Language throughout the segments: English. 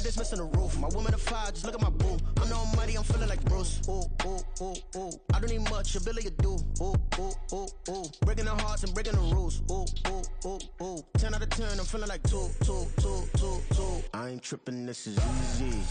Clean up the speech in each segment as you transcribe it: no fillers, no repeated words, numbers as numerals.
it's missing the roof. My woman a fire, just look at my boo. I'm the almighty, I'm feeling like Bruce. Ooh, ooh, ooh, ooh. I don't need much, ability to do. Ooh, ooh, ooh, ooh. Breaking the hearts and breaking the rules. Ooh, ooh, ooh, ooh. 10 out of 10, I'm feeling like 2, 2, 2, 2, 2. I ain't tripping, this is easy,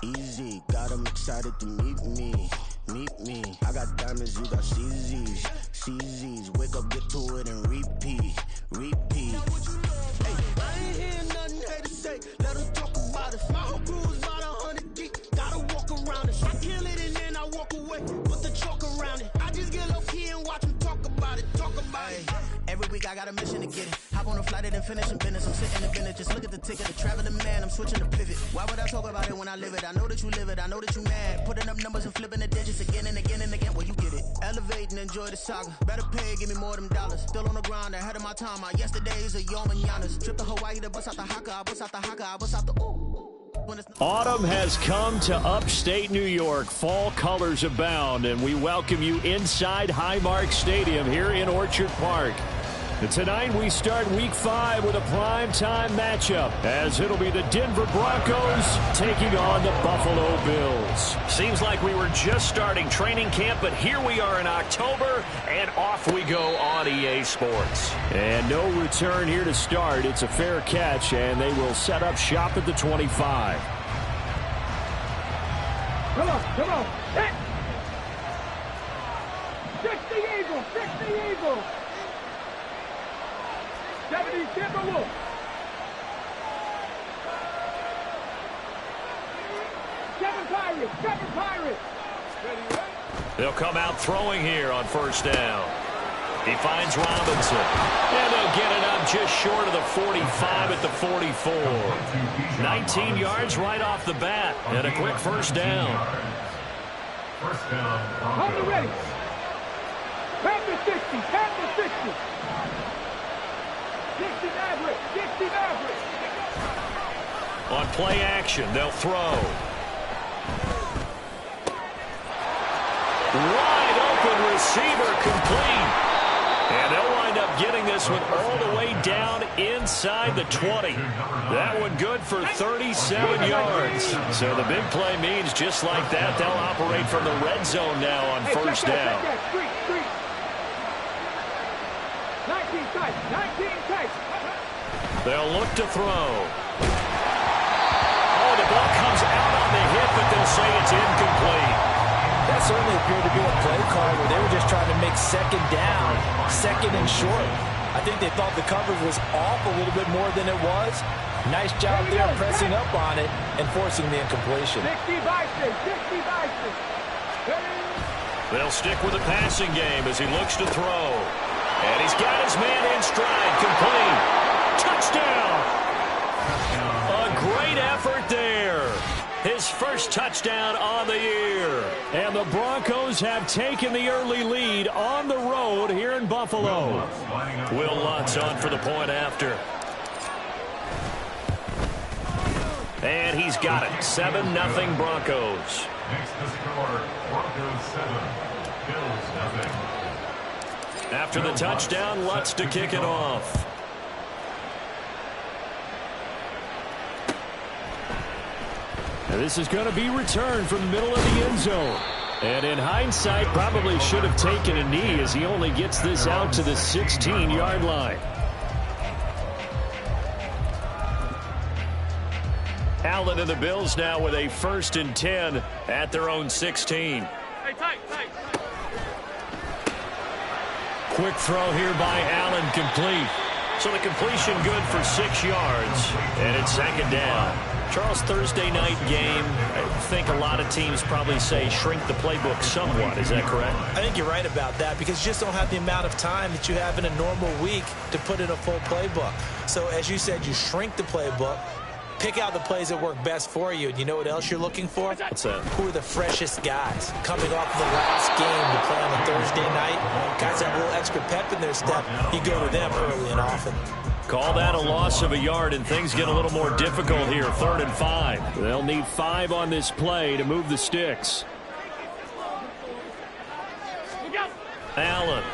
easy. Got 'em excited to meet me. Meet me. I got diamonds, you got CZs. CZs. Wake up, get to it, and repeat. Repeat. Hey, I ain't hearing nothing haters say. Let them talk about us. My whole crew is about 100 deep. Gotta walk around it. I kill it and then I walk away. Put the chalk around it. I just get low key and watch them talk about it. Talk about it. Every week I got a mission to get it. Hop on a flight and then finish in business. I'm sitting in business. Just look at the ticket. The traveling man. I'm switching to pivot. Why would I talk about it when I live it? I know that you live it. I know that you mad. Putting up numbers and flipping the digits again and again and again. Well, you get it. Elevate and enjoy the saga. Better pay, give me more of them dollars. Still on the grind, ahead of my time. My yesterdays are your mananas. Trip to Hawaii to bust out the haka. I bust out the haka. I bust out the ooh. Autumn has come to upstate New York. Fall colors abound, and we welcome you inside Highmark Stadium here in Orchard Park. And tonight we start week 5 with a primetime matchup, as it'll be the Denver Broncos taking on the Buffalo Bills. Seems like we were just starting training camp, but here we are in October, and off we go on EA Sports. And no return here to start. It's a fair catch, and they will set up shop at the 25. Come on, come on. Hit! 60 Eagles, 60 Eagles. 70 Timberwolves. Seven Pirates. They'll come out throwing here on first down. He finds Robinson. And they'll get it up just short of the 45 at the 44. 19 yards right off the bat. And a quick first down. First down. On the ready. Panther 60. 60 Maverick. On play action, they'll throw. Wide open receiver complete. And they'll wind up getting this one all the way down inside the 20. That one good for 37 yards. So the big play means just like that, they'll operate from the red zone now on first down. 19 tight. They'll look to throw. Oh, the ball comes out on the hit, but they'll say it's incomplete. That certainly appeared to be a play call where they were just trying to make second down, second and short. I think they thought the coverage was off a little bit more than it was. Nice job there pressing up on it and forcing the incompletion. 60 Bison. They'll stick with the passing game as he looks to throw. And he's got his man in stride, complete. Touchdown! A great effort there. His first touchdown on the year. And the Broncos have taken the early lead on the road here in Buffalo. Will Lutz on for the point after. And he's got it. 7-0 Broncos. Next to score, Broncos 7, Bills 0. After the touchdown, Lutz to kick it off. And this is going to be returned from the middle of the end zone. And in hindsight, probably should have taken a knee as he only gets this out to the 16-yard line. Allen and the Bills now with a 1st and 10 at their own 16. Hey, tight. Quick throw here by Allen, complete. So the completion good for 6 yards, and it's 2nd down. Charles, Thursday night game, I think a lot of teams probably say shrink the playbook somewhat. Is that correct? I think you're right about that because you just don't have the amount of time that you have in a normal week to put in a full playbook. So as you said, you shrink the playbook, pick out the plays that work best for you. And you know what else you're looking for? What's that? Who are the freshest guys coming off the last game to play on a Thursday night? Guys that have a little extra pep in their step. You go to them early and often. Call that a loss of a yard, and things get a little more difficult here. 3rd and 5. They'll need 5 on this play to move the sticks. Allen.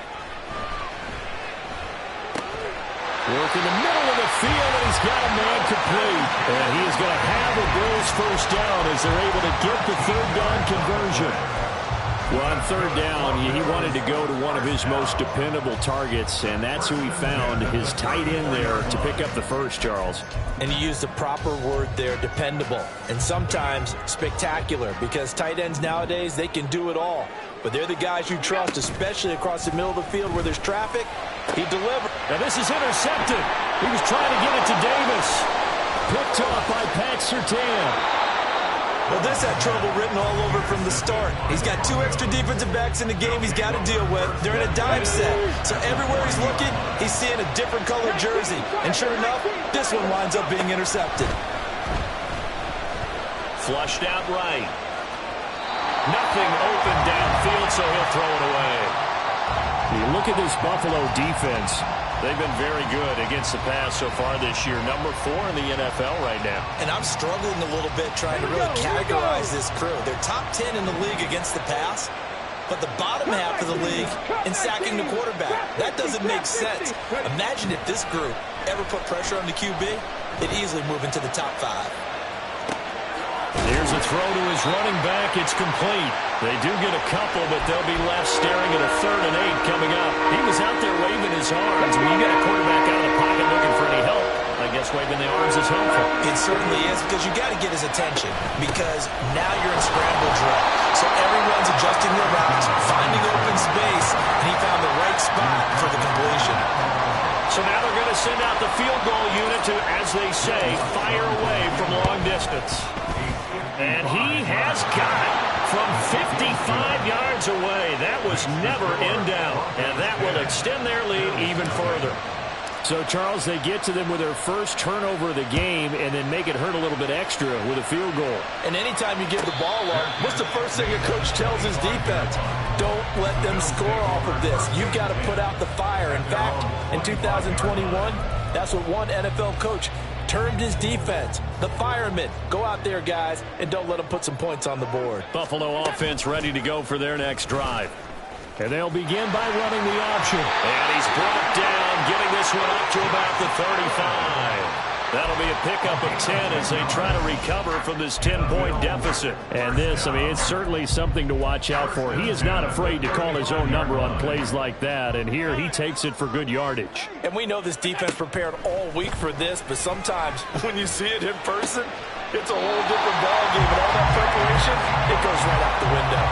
Working the middle of the field, and he's got a man complete. And he is going to have a Bills first down as they're able to get the third down conversion. Well, on third down, he wanted to go to one of his most dependable targets, and that's who he found, his tight end there, to pick up the first, Charles. And he used the proper word there, dependable, and sometimes spectacular, because tight ends nowadays, they can do it all. But they're the guys you trust, especially across the middle of the field where there's traffic. He delivered. Now this is intercepted. He was trying to get it to Davis. Picked off by Pat Surtain. Well, this had trouble written all over from the start. He's got 2 extra defensive backs in the game he's got to deal with. They're in a dime set. So everywhere he's looking, he's seeing a different colored jersey. And sure enough, this one winds up being intercepted. Flushed out right. Nothing open downfield, so he'll throw it away. You look at this Buffalo defense. They've been very good against the pass so far this year. Number 4 in the NFL right now. And I'm struggling a little bit trying to really categorize this crew. They're top 10 in the league against the pass, but the bottom half of the league in sacking the quarterback. That doesn't make sense. Imagine if this group ever put pressure on the QB, they'd easily move into the top 5. Here's a throw to his running back. It's complete. They do get a couple, but they'll be left staring at a 3rd and 8 coming up. He was out there waving his arms. When you got a quarterback out of the pocket looking for any help, I guess waving the arms is helpful. It certainly is, because you got to get his attention, because now you're in scramble drill. So everyone's adjusting their routes, finding open space, and he found the right spot for the completion. So now they're going to send out the field goal unit to, as they say, fire away from long distance. And he has got it from 55 yards away. That was never in doubt. And that will extend their lead even further. So, Charles, they get to them with their first turnover of the game and then make it hurt a little bit extra with a field goal. And anytime you give the ball up, what's the first thing a coach tells his defense? Don't let them score off of this. You've got to put out the fire. In fact, in 2021, that's what one NFL coach termed his defense, the firemen. Go out there, guys, and don't let them put some points on the board. Buffalo offense ready to go for their next drive. And they'll begin by running the option. And he's brought down, getting this one up to about the 35. That'll be a pickup of 10 as they try to recover from this 10-point deficit. And this, I mean, it's certainly something to watch out for. He is not afraid to call his own number on plays like that. And here he takes it for good yardage. And we know this defense prepared all week for this, but sometimes when you see it in person, it's a whole different ballgame. And all that preparation, it goes right out the window.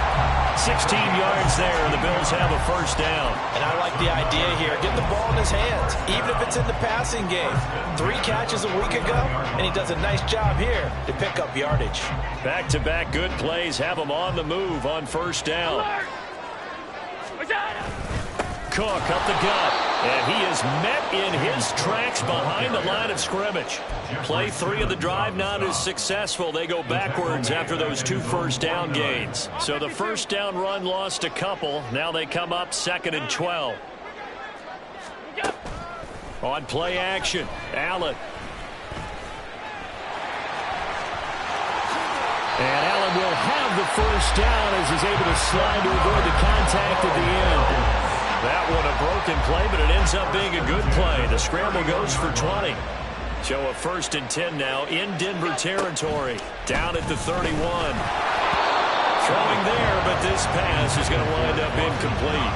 16 yards there, and the Bills have a first down. And I like the idea here. Get the ball in his hands, even if it's in the passing game. 3 catches a week ago, and he does a nice job here to pick up yardage. Back-to-back good plays have him on the move on first down. Cook up the gut, and he is met in his tracks behind the line of scrimmage. Play 3 of the drive not as successful. They go backwards after those 2 first down gains. So the first down run lost a couple. Now they come up 2nd and 12. On play action, Allen. And Allen will have the first down as he's able to slide to avoid the contact at the end. That one a broken play, but it ends up being a good play. The scramble goes for 20. So a 1st and 10 now in Denver territory. Down at the 31. Throwing there, but this pass is going to wind up incomplete.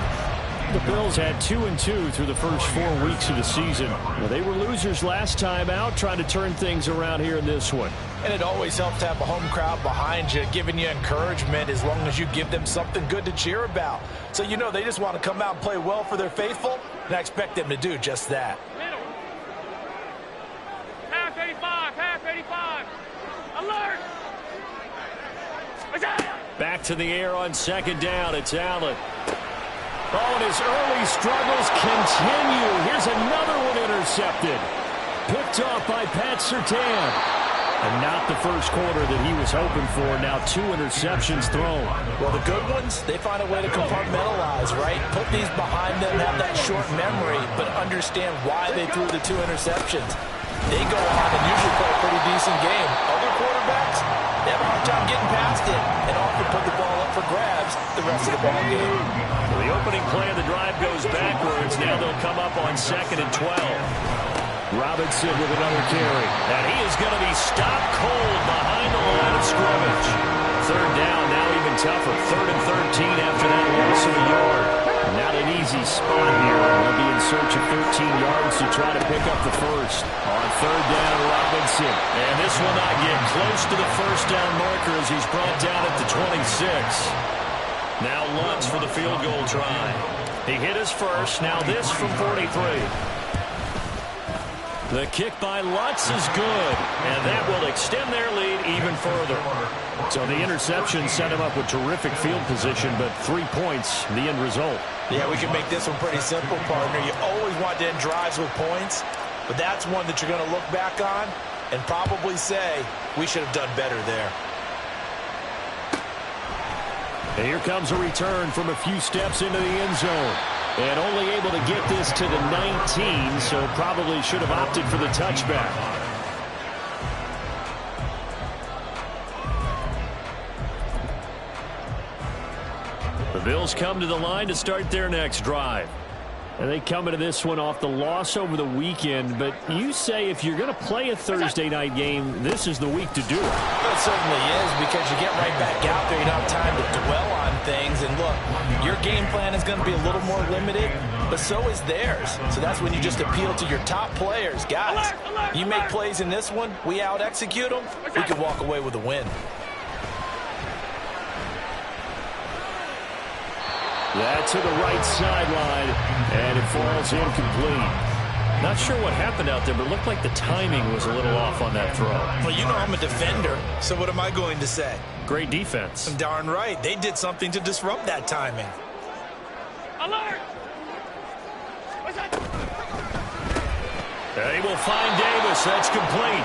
The Bills had 2-2 through the first 4 weeks of the season. Well, they were losers last time out, trying to turn things around here in this one. And it always helps to have a home crowd behind you, giving you encouragement as long as you give them something good to cheer about. So you know they just want to come out and play well for their faithful, and I expect them to do just that. Half 85, half 85. Alert! Back to the air on 2nd down. It's Allen. Oh, and his early struggles continue. Here's another one intercepted. Picked off by Pat Surtain. And not the first quarter that he was hoping for. Now 2 interceptions thrown. Well, the good ones, they find a way to compartmentalize, right? Put these behind them, have that short memory, but understand why they threw the 2 interceptions. They go on and usually play a pretty decent game. Other quarterbacks, they have a hard time getting past it and often put the ball up for grabs the rest of the ball game. Well, the opening play of the drive goes backwards. Now they'll come up on 2nd and 12. Robinson with another carry. And he is going to be stopped cold behind the line of scrimmage. 3rd down, now even tougher. 3rd and 13 after that loss of a yard. Not an easy spot here. They'll be in search of 13 yards to try to pick up the first. On 3rd down, Robinson. And this will not get close to the first down marker as he's brought down at the 26. Now Lutz for the field goal try. He hit his first. Now this from 43. The kick by Lutz is good, and that will extend their lead even further. So the interception set him up with terrific field position, but 3 points, the end result. Yeah, we can make this one pretty simple, partner. You always want to end drives with points, but that's one that you're going to look back on and probably say, we should have done better there. And here comes a return from a few steps into the end zone. And only able to get this to the 19, so probably should have opted for the touchback. The Bills come to the line to start their next drive. And they come into this one off the loss over the weekend. But you say if you're going to play a Thursday night game, this is the week to do it. It certainly is, because you get right back out there. You don't have time to dwell on things. And look, your game plan is going to be a little more limited, but so is theirs. So that's when you just appeal to your top players. Guys, you make plays in this one, we out-execute them, we can walk away with a win. That to the right sideline, and it falls incomplete. Not sure what happened out there, but it looked like the timing was a little off on that throw. Well, you know I'm a defender, so what am I going to say? Great defense. Darn right. They did something to disrupt that timing. Alert! And he will find Davis. That's complete.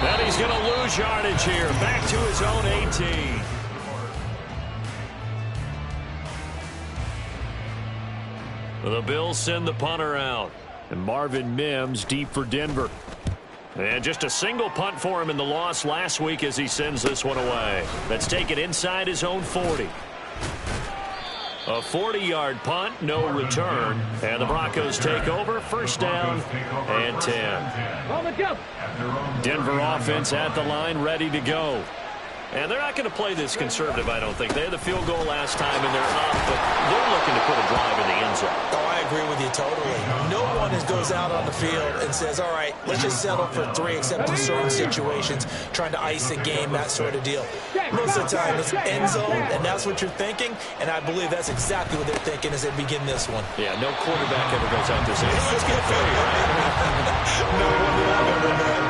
Then he's going to lose yardage here. Back to his own 18. The Bills send the punter out. And Marvin Mims deep for Denver. And just a single punt for him in the loss last week as he sends this one away. Let's take it inside his own 40. A 40-yard punt, no return. And the Broncos take over. 1st down and 10. Denver offense at the line, ready to go. And they're not going to play this conservative, I don't think. They had the field goal last time, and they're up, but they're looking to put a drive in the end zone. Oh, I agree with you totally. No one goes out on the field and says, all right, let's just settle for 3, except in certain situations, trying to ice a game, that sort of deal. Most of the time, it's end zone, and that's what you're thinking, and I believe that's exactly what they're thinking as they begin this one. Yeah, no quarterback ever goes out to say, let's get 3, right? No one that I've ever met.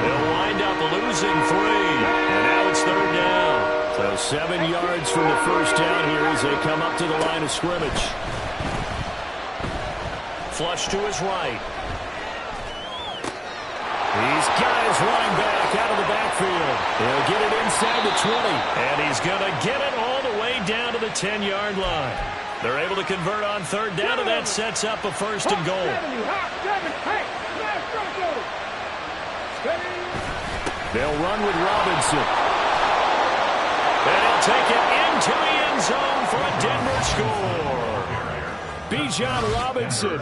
They'll wind up losing 3, and now it's 3rd down. So 7 yards from the first down here as they come up to the line of scrimmage. Flush to his right. He's got his running back out of the backfield. He'll get it inside the 20. And he's going to get it all the way down to the 10-yard line. They're able to convert on 3rd down, and that sets up a 1st and goal. They'll run with Robinson. And he'll take it into the end zone for a Denver score. Bijan Robinson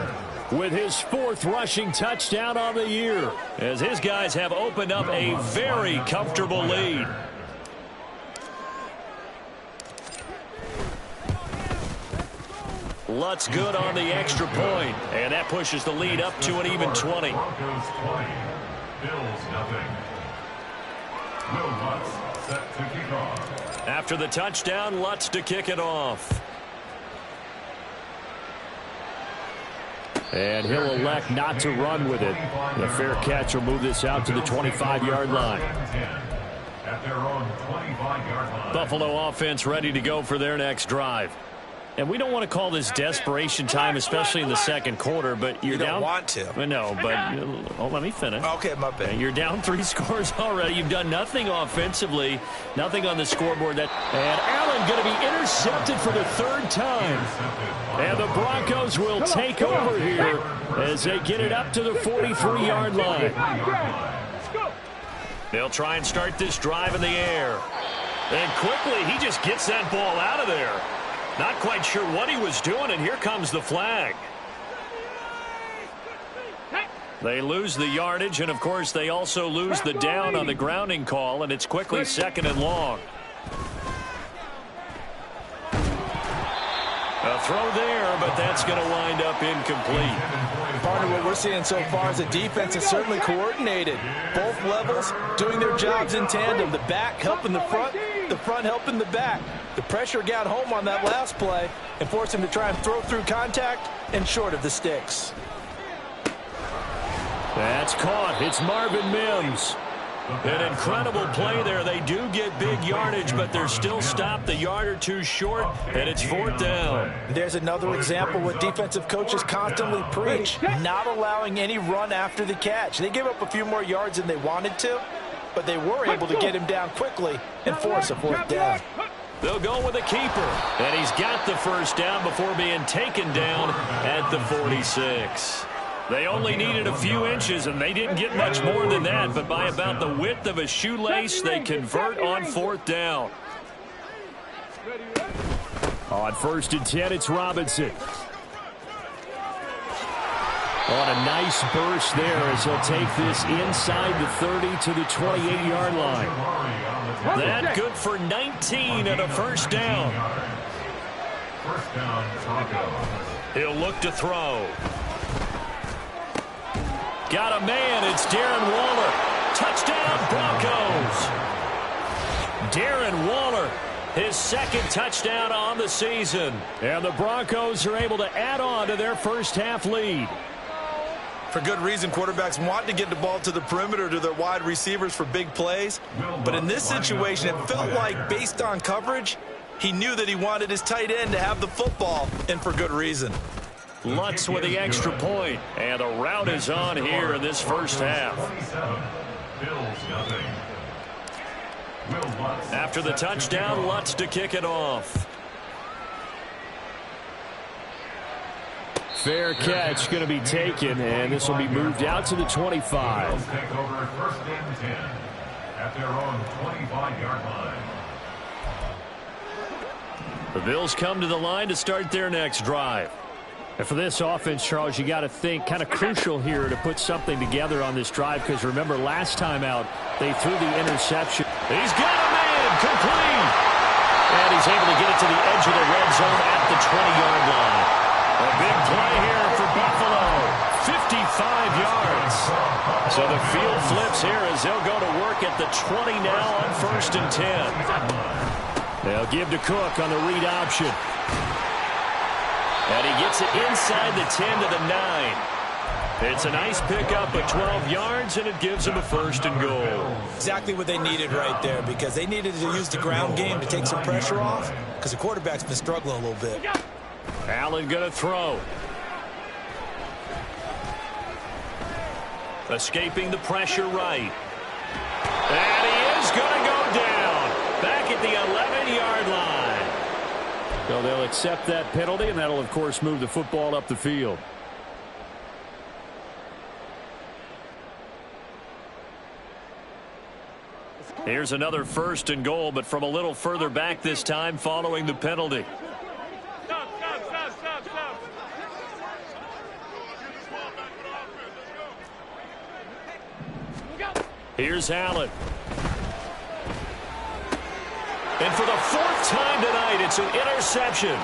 with his 4th rushing touchdown on the year, as his guys have opened up a very comfortable lead. Lutz good on the extra point, and that pushes the lead up to an even 20. Broncos 20, Bills nothing. Will Lutz set to kick off. After the touchdown, Lutz to kick it off. And he'll elect not to run with it. The fair catch will move this out to the 25-yard line. At their own 25-yard line. Buffalo offense ready to go for their next drive. And we don't want to call this desperation time, especially in the second quarter, but you're down. You don't want to. No, but let me finish. Okay, my bad. You're down 3 scores already. You've done nothing offensively, nothing on the scoreboard. And Allen going to be intercepted for the 3rd time. And the Broncos will take over here as they get it up to the 43-yard line. They'll try and start this drive in the air. And quickly, he just gets that ball out of there. Not quite sure what he was doing, and here comes the flag. They lose the yardage, and, of course, they also lose the down on the grounding call, and it's quickly 2nd and long. A throw there, but that's going to wind up incomplete. Partner, what we're seeing so far is the defense is certainly coordinated. Both levels doing their jobs in tandem. The back helping the front helping the back. The pressure got home on that last play and forced him to try and throw through contact and short of the sticks. That's caught. It's Marvin Mims. An incredible play there. They do get big yardage, but they're still stopped a yard or two short, and it's 4th down. There's another example what defensive coaches constantly preach, not allowing any run after the catch. They gave up a few more yards than they wanted to, but they were able to get him down quickly and force a 4th down. They'll go with a keeper, and he's got the 1st down before being taken down at the 46. They only needed a few inches, and they didn't get much more than that, but by about the width of a shoelace, they convert on 4th down. On 1st and 10, it's Robinson. On a nice burst there as he'll take this inside the 30 to the 28-yard line. That good for 19 and a 1st down. He'll look to throw. Got a man. It's Darren Waller. Touchdown, Broncos. Darren Waller, his 2nd touchdown on the season. And the Broncos are able to add on to their first-half lead. For good reason, quarterbacks want to get the ball to the perimeter to their wide receivers for big plays. But in this situation, it felt like, based on coverage, he knew that he wanted his tight end to have the football, and for good reason. Lutz with the extra point, and the route is on here in this first half. After the touchdown, Lutz to kick it off. Fair catch going to be taken, and this will be moved out to the 25. Take over 1st and 10 at their own 25-yard line. The Bills come to the line to start their next drive. And for this offense, Charles, you got to think kind of crucial here to put something together on this drive, because remember last time out they threw the interception. He's got a man, complete. And he's able to get it to the edge of the red zone at the 20-yard line. A big play here for Buffalo. 55 yards. So the field flips here as they'll go to work at the 20 now on 1st and 10. They'll give to Cook on the read option. And he gets it inside the 10 to the 9. It's a nice pickup of 12 yards, and it gives them a 1st and goal. Exactly what they needed right there, because they needed to use the ground game to take some pressure off, because the quarterback's been struggling a little bit. Allen going to throw. Escaping the pressure right. And he is going to go down. Back at the 11-yard line. So they'll accept that penalty, and that'll, of course, move the football up the field. Here's another 1st and goal, but from a little further back this time following the penalty. Here's Allen. And for the 4th time tonight, it's an interception.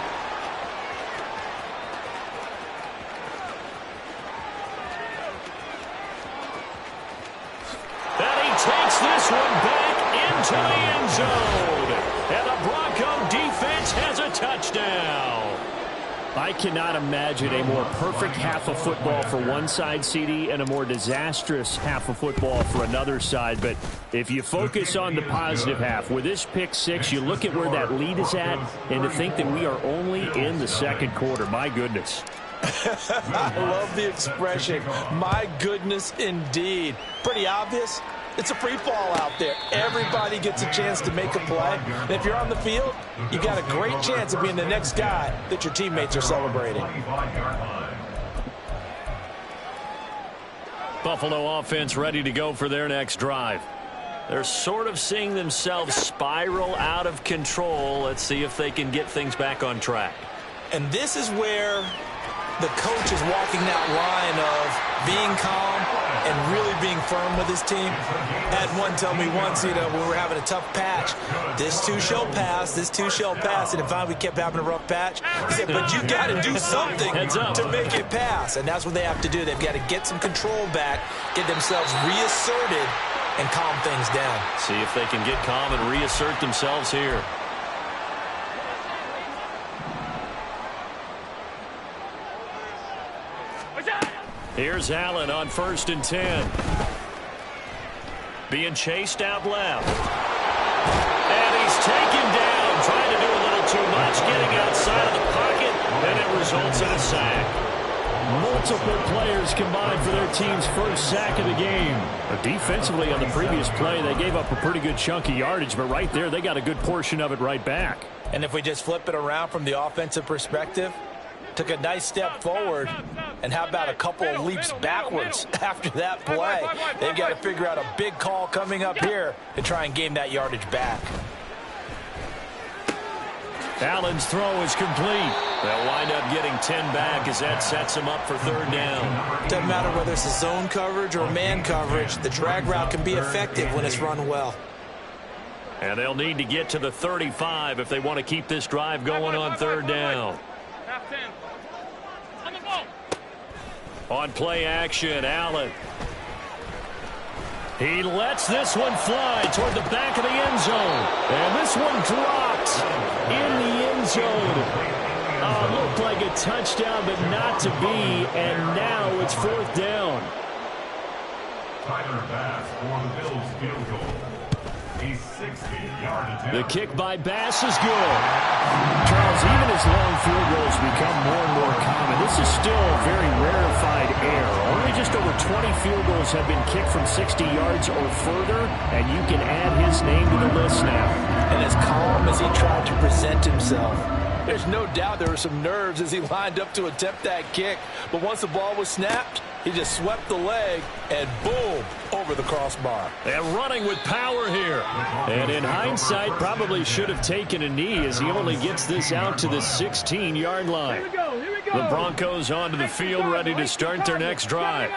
And he takes this one back into the end zone. And the Bronco defense has a touchdown. I cannot imagine a more perfect half of football for one side, CD, and a more disastrous half of football for another side. But if you focus on the positive half, with this pick 6, you look at where that lead is at, and to think that we are only in the 2nd quarter. My goodness. I love the expression. My goodness, indeed. Pretty obvious. It's a free fall out there. Everybody gets a chance to make a play. And if you're on the field, you got a great chance of being the next guy that your teammates are celebrating. Buffalo offense ready to go for their next drive. They're sort of seeing themselves spiral out of control. Let's see if they can get things back on track. And this is where the coach is walking that line of being calm and really being firm with his team. I had one tell me once, when we were having a tough patch, this too shall pass, this too shall pass. And finally we kept having a rough patch. He said, but you got to do something to make it pass. And that's what they have to do. They've got to get some control back, get themselves reasserted, and calm things down. See if they can get calm and reassert themselves here. Here's Allen on 1st and 10. Being chased out left. And he's taken down, trying to do a little too much, getting outside of the pocket, and it results in a sack. Multiple players combined for their team's first sack of the game. But defensively on the previous play, they gave up a pretty good chunk of yardage, but right there they got a good portion of it right back. And if we just flip it around from the offensive perspective, took a nice step forward, and how about a couple of leaps backwards after that play? They've got to figure out a big call coming up here to try and gain that yardage back. Allen's throw is complete. They'll wind up getting 10 back as that sets them up for 3rd down. Doesn't matter whether it's a zone coverage or man coverage, the drag route can be effective when it's run well. And they'll need to get to the 35 if they want to keep this drive going on 3rd down. On play action, Allen. He lets this one fly toward the back of the end zone. And this one dropped in the end zone. Looked like a touchdown, but not to be. And now it's 4th down. Tyler Bass for the Bills field goal. A 60-yard attempt. The kick by Bass is good. Charles, even as long field goals become more and more common, this is still a very rarefied air. Only just over 20 field goals have been kicked from 60 yards or further, and you can add his name to the list now. And as calm as he tried to present himself, there's no doubt there were some nerves as he lined up to attempt that kick. But once the ball was snapped, he just swept the leg and boom, over the crossbar. And running with power here. And in hindsight, probably should have taken a knee as he only gets this out to the 16-yard line. The Broncos onto the field ready to start their next drive.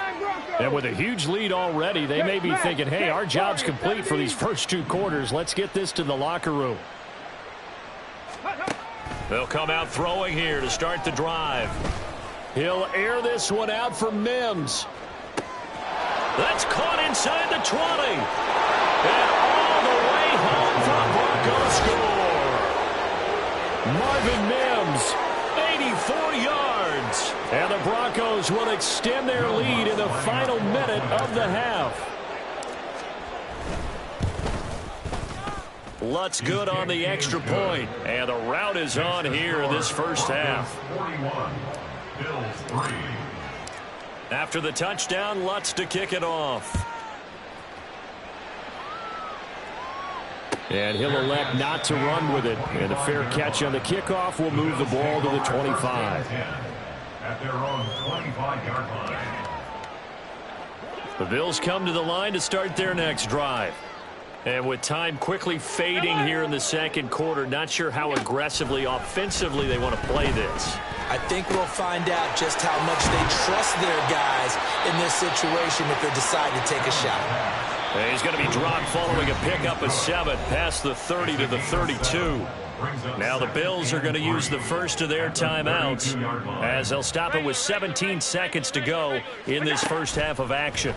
And with a huge lead already, they may be thinking, hey, our job's complete for these first 2 quarters. Let's get this to the locker room. They'll come out throwing here to start the drive. He'll air this one out for Mims. That's caught inside the 20. And all the way home for a Broncos score. Marvin Mims, 84 yards. And the Broncos will extend their lead in the final minute of the half. Lutz good on the extra point. And the route is on here in this first half. 41. Bills 3. After the touchdown, Lutz to kick it off. And he'll elect not to run with it. And a fair catch on the kickoff will move the ball to the 25. At their own 25-yard line. The Bills come to the line to start their next drive. And with time quickly fading here in the second quarter, not sure how aggressively, offensively they want to play this. I think we'll find out just how much they trust their guys in this situation if they decide to take a shot. And he's going to be dropped following a pickup of 7 past the 30 to the 32. Now the Bills are going to use the first of their timeouts as they'll stop it with 17 seconds to go in this first half of action.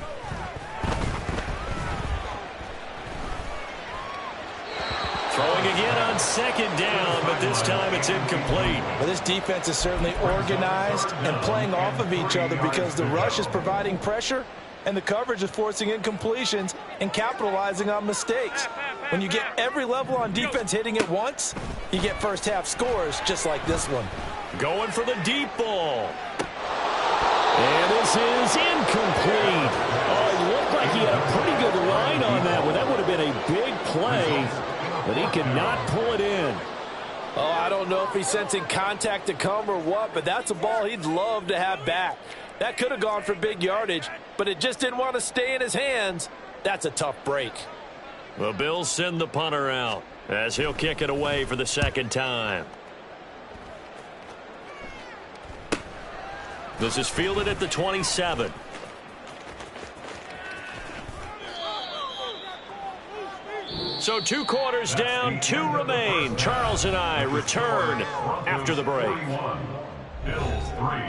Throwing again on 2nd down, but this time it's incomplete. Well, this defense is certainly organized and playing off of each other because the rush is providing pressure and the coverage is forcing incompletions and capitalizing on mistakes. When you get every level on defense hitting at once, you get first half scores just like this one. Going for the deep ball. And this is incomplete. Oh, it looked like he had a pretty good line on that one. That would have been a big play, but he could not pull it in. Oh, I don't know if he's sensing contact to come or what, but that's a ball he'd love to have back. That could have gone for big yardage, but it just didn't want to stay in his hands. That's a tough break. The Bills send the punter out as he'll kick it away for the second time. This is fielded at the 27. So 2 quarters down, 2 remain. Charles and I return after the break. Bills 3.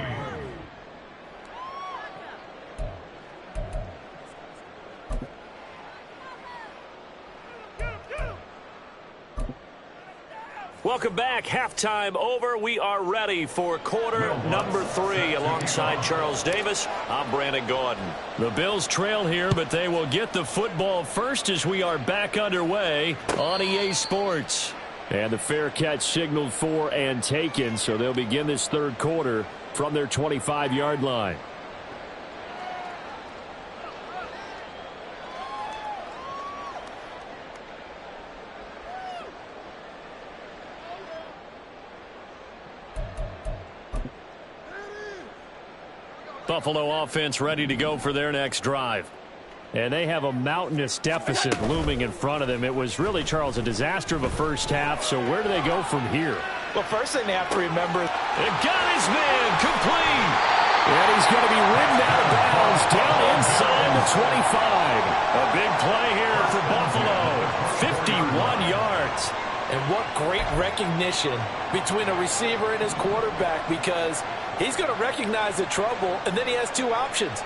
Welcome back. Halftime over. We are ready for quarter number 3. Alongside Charles Davis, I'm Brandon Gordon. The Bills trail here, but they will get the football first as we are back underway on EA Sports. And the fair catch signaled for and taken, so they'll begin this third quarter from their 25-yard line. Buffalo offense ready to go for their next drive. And they have a mountainous deficit looming in front of them. It was really, Charles, a disaster of a first half. So where do they go from here? Well, first thing they have to remember, it got his man complete. And he's going to be ridden out of bounds down inside the 25. A big play here for Buffalo. 51 yards. And what great recognition between a receiver and his quarterback, because he's going to recognize the trouble, and then he has 2 options.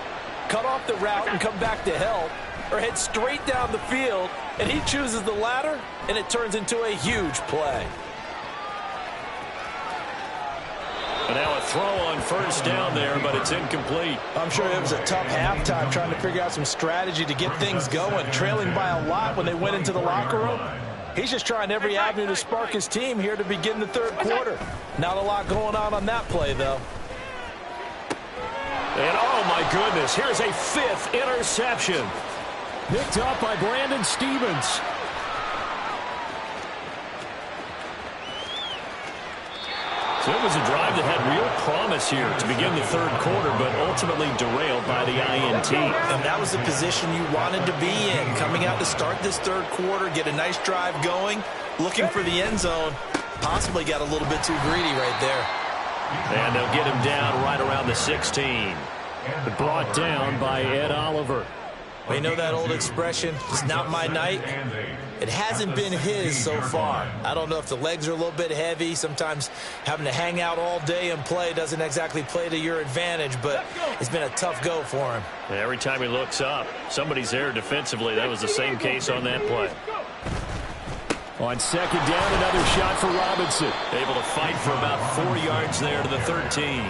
Cut off the route and come back to help, or head straight down the field, and he chooses the latter, and it turns into a huge play. And now a throw on first down there, but it's incomplete. I'm sure it was a tough halftime trying to figure out some strategy to get things going, trailing by a lot when they went into the locker room. He's just trying every avenue to spark his team here to begin the third quarter. Not a lot going on that play, though. And, oh, my goodness, here's a 5th interception. Picked up by Brandon Stevens. So it was a drive that had real promise here to begin the third quarter, but ultimately derailed by the INT. And that was the position you wanted to be in. Coming out to start this third quarter, get a nice drive going, looking for the end zone. Possibly got a little bit too greedy right there. And they'll get him down right around the 16. Brought down by Ed Oliver. We know that old expression, it's not my night. It hasn't been his so far. I don't know if the legs are a little bit heavy. Sometimes having to hang out all day and play doesn't exactly play to your advantage, but it's been a tough go for him. Every time he looks up, somebody's there defensively. That was the same case on that play. On second down, another shot for Robinson. Able to fight for about 4 yards there to the 13.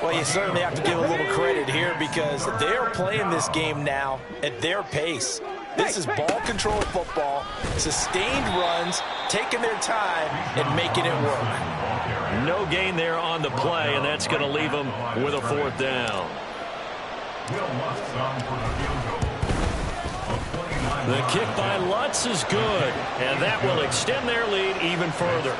Well, you certainly have to give a little credit here because they're playing this game now at their pace. This is ball control football, sustained runs, taking their time and making it work. No gain there on the play, and that's going to leave them with a 4th down. The kick by Lutz is good, and that will extend their lead even further.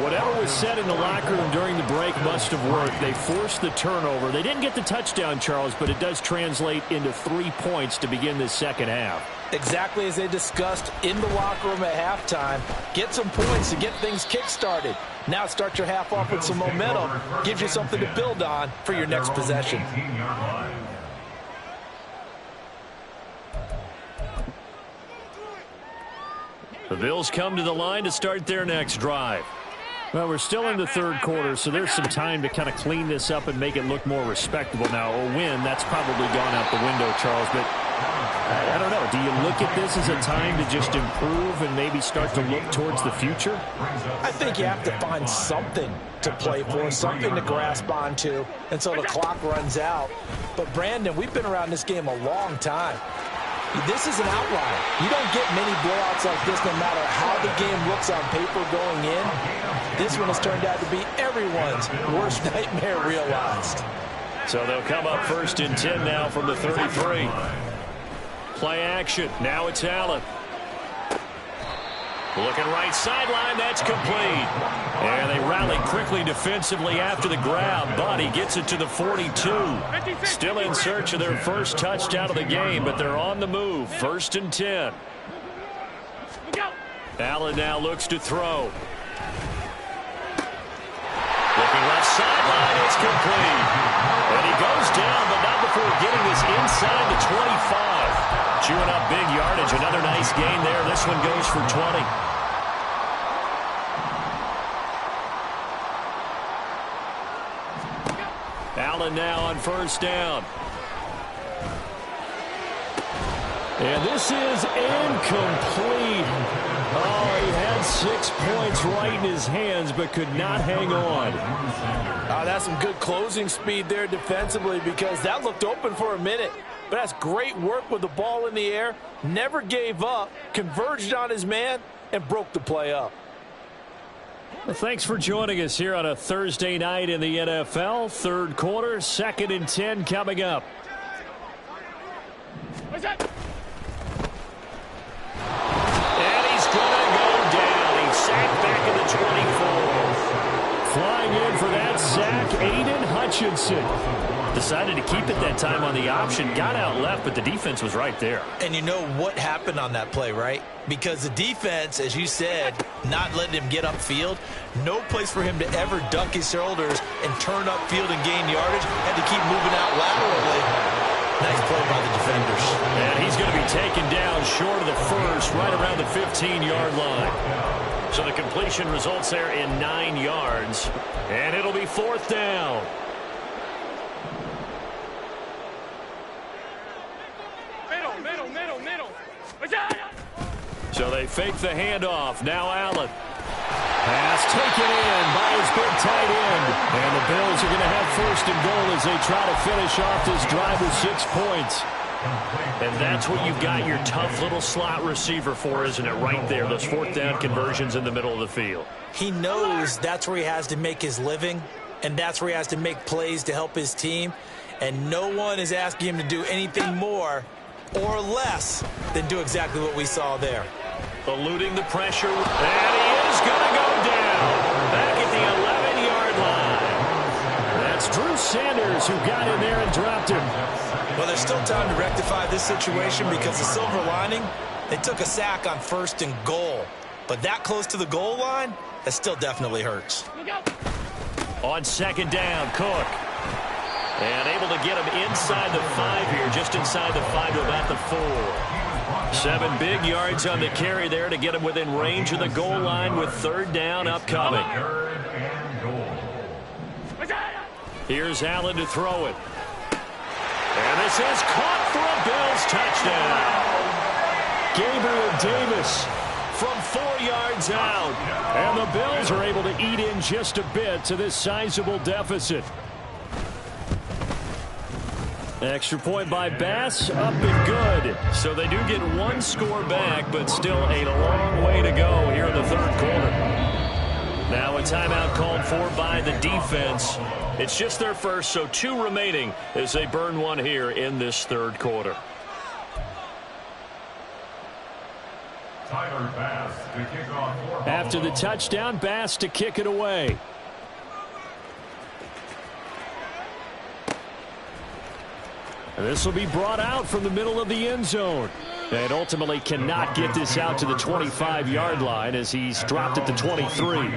Whatever was said in the locker room during the break must have worked. They forced the turnover. They didn't get the touchdown, Charles, but it does translate into 3 points to begin this second half. Exactly as they discussed in the locker room at halftime. Get some points to get things kick-started. Now start your half off with some momentum. Gives you something to build on for your next possession. The Bills come to the line to start their next drive. Well, we're still in the third quarter, so there's some time to kind of clean this up and make it look more respectable now. A win, that's probably gone out the window, Charles, but I don't know. Do you look at this as a time to just improve and maybe start to look towards the future? I think you have to find something to play for, something to grasp onto until the clock runs out. But, Brandon, we've been around this game a long time. This is an outlier. You don't get many blowouts like this no matter how the game looks on paper going in. This one has turned out to be everyone's worst nightmare realized. So they'll come up 1st and 10 now from the 33. Play action. Now it's Allen. Looking right sideline. That's complete. And they rally quickly defensively after the grab. But he gets it to the 42. Still in search of their first touchdown of the game, but they're on the move. 1st and 10. Allen now looks to throw. Looking left sideline, it's complete. And he goes down, but not before getting this inside the 25. Chewing up big yardage. Another nice gain there. This one goes for 20. Allen now on first down. And this is incomplete. Oh, he had 6 points right in his hands, but could not hang on. That's some good closing speed there defensively, because that looked open for a minute. But that's great work with the ball in the air. Never gave up, converged on his man, and broke the play up. Well, thanks for joining us here on a Thursday night in the NFL. Third quarter, 2nd and 10 coming up. What's that? And he's going to go down. He's sacked back in the 24. Flying in for that sack, Aiden Hutchinson. Decided to keep it that time on the option. Got out left, but the defense was right there. And you know what happened on that play, right? Because the defense, as you said, not letting him get upfield. No place for him to ever duck his shoulders and turn upfield and gain yardage. Had to keep moving out laterally. Nice play by the defenders. And he's going to be taken down short of the first, right around the 15-yard line. So the completion results there in 9 yards. And it'll be 4th down. Middle. So they fake the handoff. Now Allen. Pass taken in by his big tight end. And the Bills are going to have 1st and goal as they try to finish off this drive with 6 points. And that's what you've got your tough little slot receiver for, isn't it? Right there, those 4th down conversions in the middle of the field. He knows that's where he has to make his living, and that's where he has to make plays to help his team. And no one is asking him to do anything more or less than do exactly what we saw there. Eluding the pressure, and he is going to go down back at the 11-yard line. That's Drew Sanders who got in there and dropped him. Well, there's still time to rectify this situation, because the silver lining, they took a sack on 1st and goal. But that close to the goal line, that still definitely hurts. On 2nd down, Cook. And able to get him inside the 5 here, just inside the 5 to about the 4. 7 big yards on the carry there to get him within range of the goal line with 3rd down upcoming. Here's Allen to throw it. And this is caught for a Bills touchdown. Gabriel Davis from 4 yards out. And the Bills are able to eat in just a bit to this sizable deficit. Extra point by Bass, up and good. So they do get 1 score back, but still a long way to go here in the 3rd quarter. Now a timeout called for by the defense. It's just their first, so 2 remaining as they burn 1 here in this 3rd quarter. Tyler Bass to kick off for After the touchdown, Bass to kick it away. This will be brought out from the middle of the end zone. And ultimately cannot get this out to the 25-yard line as he's dropped at the 23.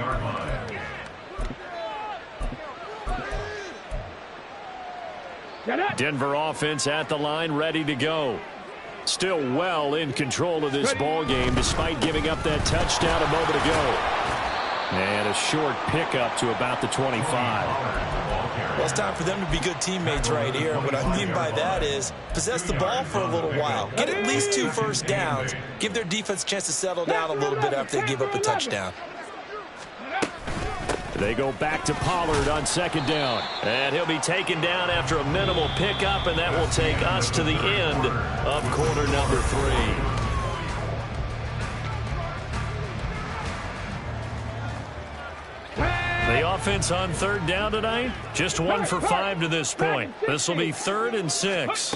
Denver offense at the line, ready to go. Still well in control of this ball game despite giving up that touchdown a moment ago. And a short pickup to about the 25. Well, it's time for them to be good teammates right here. And what I mean by that is possess the ball for a little while. Get at least 2 first downs. Give their defense a chance to settle down a little bit after they give up a touchdown. They go back to Pollard on 2nd down. And he'll be taken down after a minimal pickup, and that will take us to the end of quarter number 3. The offense on 3rd down tonight, just 1 for 5 to this point. This will be 3rd and 6.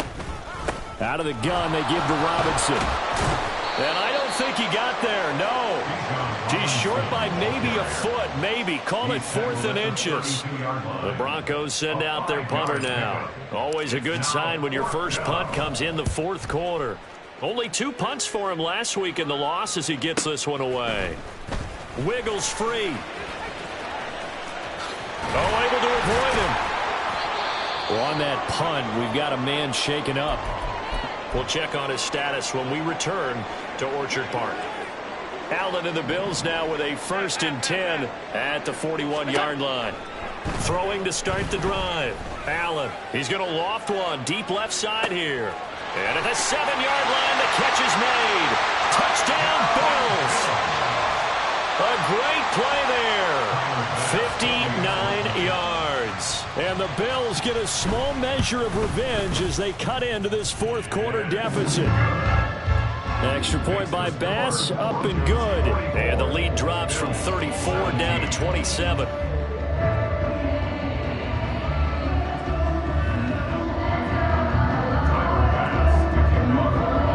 Out of the gun, they give to Robinson. And I don't think he got there, no. He's short by maybe a foot, maybe. Call it 4th and inches. The Broncos send out their punter now. Always a good sign when your first punt comes in the 4th quarter. Only 2 punts for him last week in the loss as he gets this one away. Wiggles free. Oh, able to avoid him. Well, on that punt, we've got a man shaken up. We'll check on his status when we return to Orchard Park. Allen and the Bills now with a 1st and 10 at the 41-yard line. Throwing to start the drive. Allen, he's going to loft one deep left side here. And at the 7-yard line, the catch is made. Touchdown, Bills. A great play there. 59 yards. And the Bills get a small measure of revenge as they cut into this 4th quarter deficit. Extra point by Bass, up and good. And the lead drops from 34 down to 27.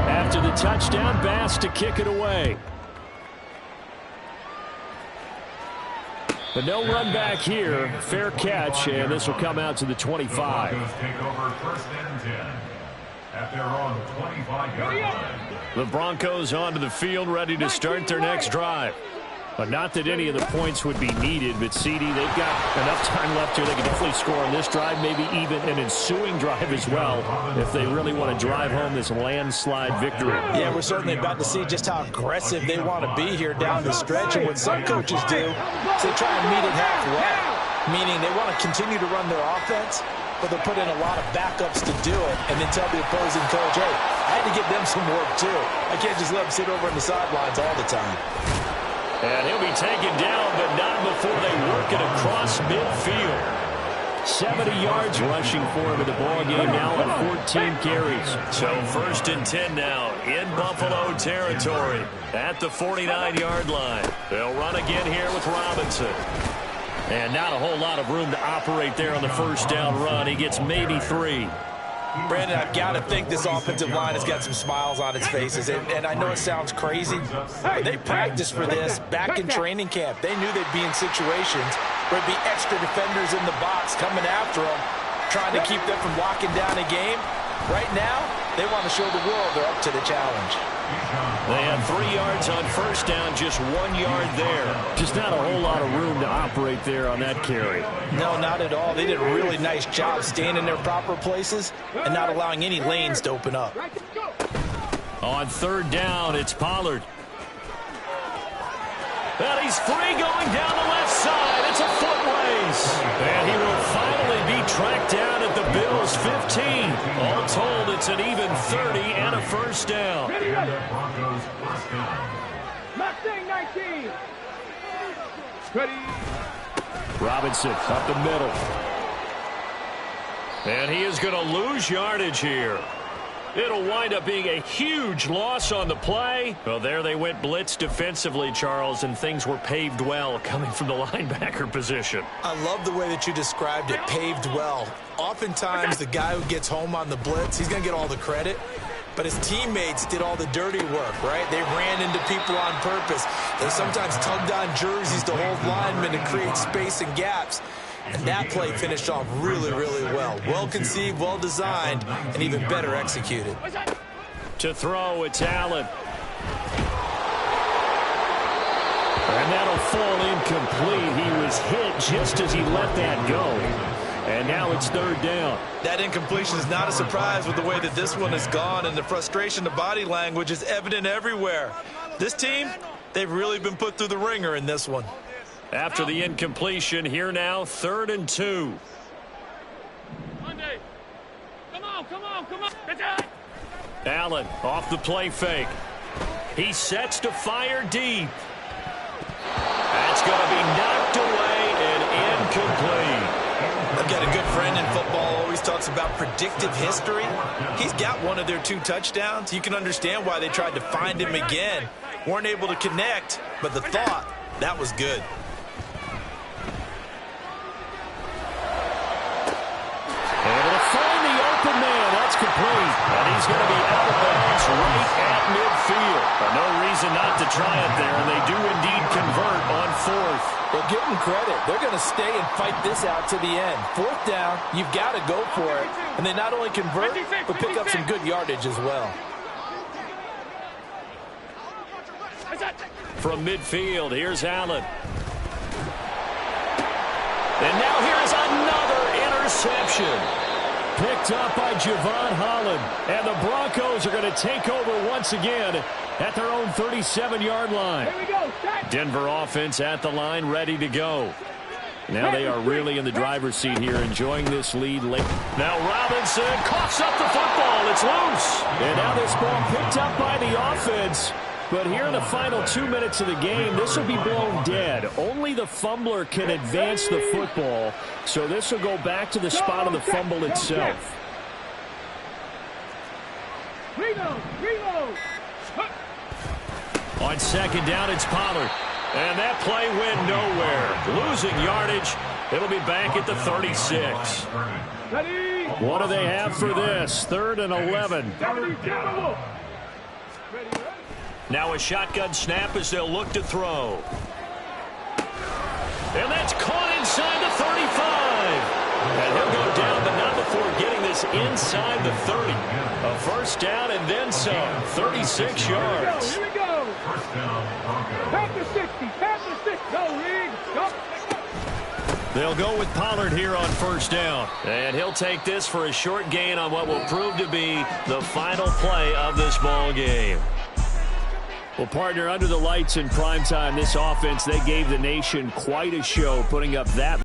After the touchdown, Bass to kick it away. But no run back here. Fair catch, and this will come out to the 25. Take over 1st and 10 at their own 25-yard line. The Broncos onto the field, ready to start their next drive. But not that any of the points would be needed, but CD, they've got enough time left here. They can definitely score on this drive, maybe even an ensuing drive as well, if they really want to drive home this landslide victory. Yeah, we're certainly about to see just how aggressive they want to be here down the stretch. And what some coaches do is they try and meet it halfway, meaning they want to continue to run their offense, but they'll put in a lot of backups to do it and then tell the opposing coach, hey, I had to give them some work too. I can't just let them sit over on the sidelines all the time. And he'll be taken down, but not before they work it across midfield. 70 yards rushing for him in the ballgame now on 14 carries. So 1st and 10 now in Buffalo territory at the 49-yard line. They'll run again here with Robinson. And not a whole lot of room to operate there on the 1st down run. He gets maybe 3. Brandon, I've got to think this offensive line has got some smiles on its faces. And I know it sounds crazy, but they practiced for this back in training camp. They knew they'd be in situations where it'd be extra defenders in the box coming after them, trying to keep them from locking down a game. Right now, they want to show the world they're up to the challenge. They had 3 yards on 1st down, just 1 yard there. Just not a whole lot of room to operate there on that carry. No, not at all. They did a really nice job staying in their proper places and not allowing any lanes to open up. On 3rd down, it's Pollard. And he's free going down the left side. It's a foot race. And he will finally be tracked down at the Bills' 15. All told, it's an even 30 and a 1st down. Broncos 1st down. Mustang 19. Ready. Robinson up the middle. And he is going to lose yardage here. It'll wind up being a huge loss on the play. Well, there they went blitz defensively, Charles, and things were paved well coming from the linebacker position. I love the way that you described it, paved well. Oftentimes, the guy who gets home on the blitz, he's going to get all the credit. But his teammates did all the dirty work, right? They ran into people on purpose. They sometimes tugged on jerseys to hold linemen to create space and gaps. And that play finished off really, really well. Well-conceived, well-designed, and even better executed. To throw, it's Allen. And that'll fall incomplete. He was hit just as he let that go. And now it's 3rd down. That incompletion is not a surprise with the way that this one has gone, and the frustration, the body language is evident everywhere. This team, they've really been put through the ringer in this one. After the incompletion, here now, 3rd and 2. Monday. Come on. Allen off the play fake. He sets to fire deep. That's going to be knocked away and incomplete. I've got a good friend in football, always talks about predictive history. He's got one of their 2 touchdowns. You can understand why they tried to find him again. Weren't able to connect, but the thought, that was good. Able to find the open man. That's complete. And he's going to be out of bounds right at midfield. But no reason not to try it there, and they do indeed convert on 4th. Well, give them credit. They're going to stay and fight this out to the end. 4th down, you've got to go for it. And they not only convert, but pick up some good yardage as well. from midfield. Here's Allen. And now here's another interception. Picked up by Javon Holland. And the Broncos are going to take over once again at their own 37-yard line. Here we go. Denver offense at the line, ready to go. Now they are really in the driver's seat here, enjoying this lead late. Now Robinson coughs up the football. It's loose. And now this ball picked up by the offense. But here in the final 2 minutes of the game, this will be blown dead. Only the fumbler can advance the football. So this will go back to the spot of the fumble itself. Reload. On second down, it's Pollard. And that play went nowhere. Losing yardage. It'll be back at the 36. What do they have for this? 3rd and 11. Now a shotgun snap as they'll look to throw. And that's caught inside the 35. And he'll go down, but not before getting this inside the 30. A first down and then some. 36 yards. Here we go. Pack the 60. Pack the 60. Go, Reed. Go. They'll go with Pollard here on first down. And he'll take this for a short gain on what will prove to be the final play of this ball game. Well, partner, under the lights in primetime, this offense, they gave the nation quite a show, putting up that